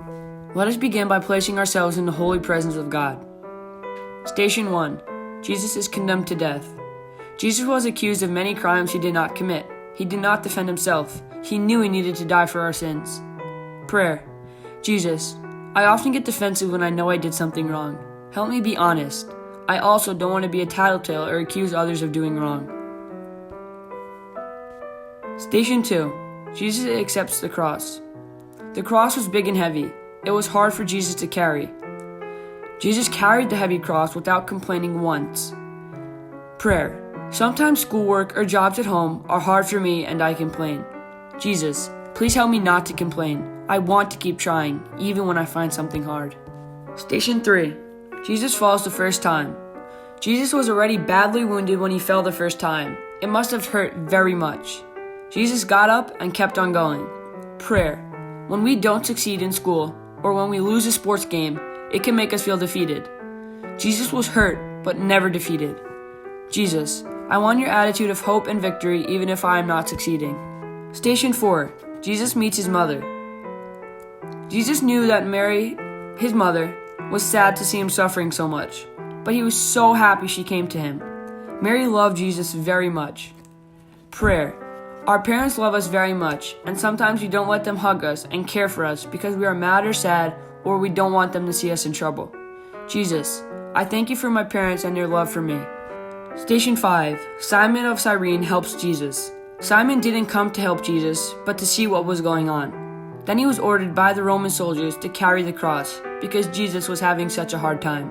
Let us begin by placing ourselves in the holy presence of God. Station 1. Jesus is condemned to death. Jesus was accused of many crimes he did not commit. He did not defend himself. He knew he needed to die for our sins. Prayer. Jesus, I often get defensive when I know I did something wrong. Help me be honest. I also don't want to be a tattletale or accuse others of doing wrong. Station 2. Jesus accepts the cross. The cross was big and heavy. It was hard for Jesus to carry. Jesus carried the heavy cross without complaining once. Prayer. Sometimes schoolwork or jobs at home are hard for me and I complain. Jesus, please help me not to complain. I want to keep trying, even when I find something hard. Station 3. Jesus falls the first time. Jesus was already badly wounded when he fell the first time. It must have hurt very much. Jesus got up and kept on going. Prayer. When we don't succeed in school, or when we lose a sports game, it can make us feel defeated. Jesus was hurt, but never defeated. Jesus, I want your attitude of hope and victory even if I am not succeeding. Station 4. Jesus meets his mother. Jesus knew that Mary, his mother, was sad to see him suffering so much, but he was so happy she came to him. Mary loved Jesus very much. Prayer. Our parents love us very much, and sometimes we don't let them hug us and care for us because we are mad or sad or we don't want them to see us in trouble. Jesus, I thank you for my parents and their love for me. Station 5. Simon of Cyrene helps Jesus. Simon didn't come to help Jesus, but to see what was going on. Then he was ordered by the Roman soldiers to carry the cross because Jesus was having such a hard time.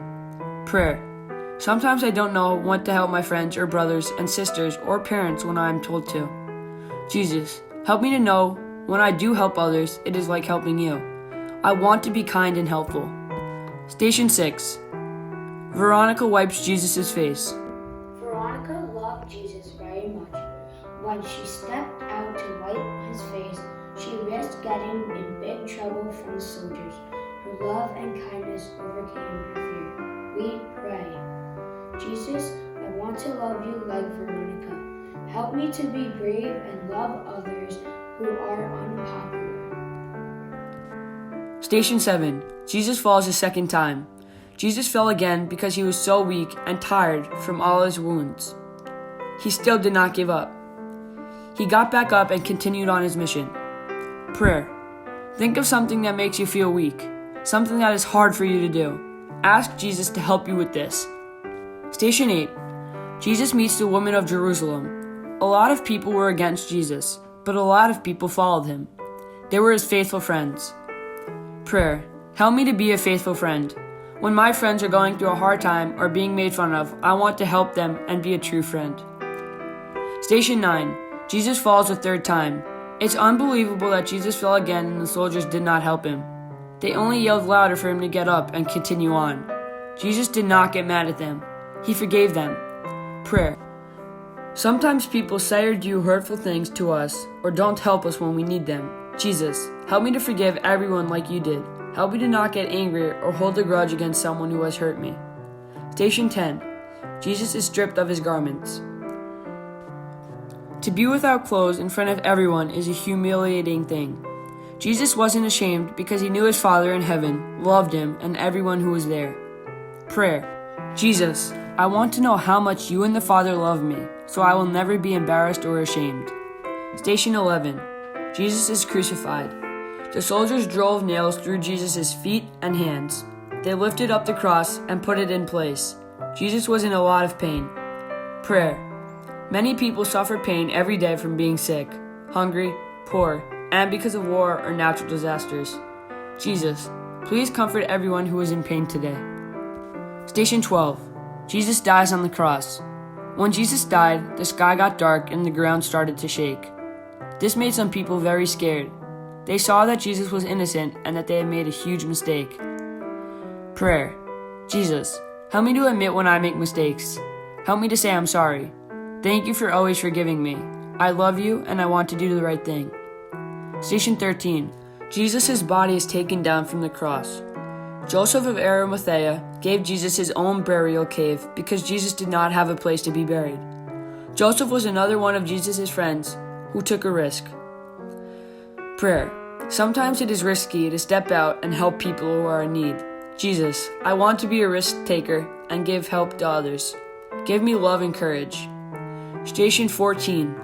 Prayer. Sometimes I don't know when to help my friends or brothers and sisters or parents when I am told to. Jesus, help me to know when I do help others, it is like helping you. I want to be kind and helpful. Station 6. Veronica wipes Jesus' face. Veronica loved Jesus very much. When she stepped out to wipe his face, she risked getting in big trouble from the soldiers. Her love and kindness overcame her fear. We pray. Jesus, I want to love you like Veronica. Help me to be brave and love others who are unpopular. Station 7. Jesus falls a second time. Jesus fell again because he was so weak and tired from all his wounds. He still did not give up. He got back up and continued on his mission. Prayer. Think of something that makes you feel weak, something that is hard for you to do. Ask Jesus to help you with this. Station 8. Jesus meets the woman of Jerusalem. A lot of people were against Jesus, but a lot of people followed him. They were his faithful friends. Prayer. Help me to be a faithful friend. When my friends are going through a hard time or being made fun of, I want to help them and be a true friend. Station 9. Jesus falls a third time. It's unbelievable that Jesus fell again and the soldiers did not help him. They only yelled louder for him to get up and continue on. Jesus did not get mad at them. He forgave them. Prayer. Sometimes people say or do hurtful things to us or don't help us when we need them. Jesus, help me to forgive everyone like you did. Help me to not get angry or hold a grudge against someone who has hurt me. Station 10. Jesus is stripped of his garments. To be without clothes in front of everyone is a humiliating thing. Jesus wasn't ashamed because he knew his Father in heaven loved him and everyone who was there. Prayer. Jesus, I want to know how much you and the Father love me, so I will never be embarrassed or ashamed. Station 11. Jesus is crucified. The soldiers drove nails through Jesus' feet and hands. They lifted up the cross and put it in place. Jesus was in a lot of pain. Prayer. Many people suffer pain every day from being sick, hungry, poor, and because of war or natural disasters. Jesus, please comfort everyone who is in pain today. Station 12. Jesus dies on the cross. When Jesus died, the sky got dark and the ground started to shake. This made some people very scared. They saw that Jesus was innocent and that they had made a huge mistake. Prayer. Jesus, help me to admit when I make mistakes. Help me to say I'm sorry. Thank you for always forgiving me. I love you and I want to do the right thing. Station 13. Jesus' body is taken down from the cross. Joseph of Arimathea gave Jesus his own burial cave because Jesus did not have a place to be buried. Joseph was another one of Jesus' friends who took a risk. Prayer. Sometimes it is risky to step out and help people who are in need. Jesus, I want to be a risk taker and give help to others. Give me love and courage. Station 14.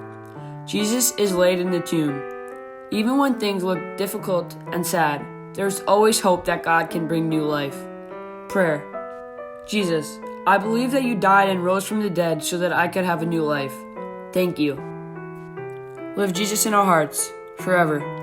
Jesus is laid in the tomb. Even when things look difficult and sad, there's always hope that God can bring new life. Prayer. Jesus, I believe that you died and rose from the dead so that I could have a new life. Thank you. Live Jesus in our hearts, forever.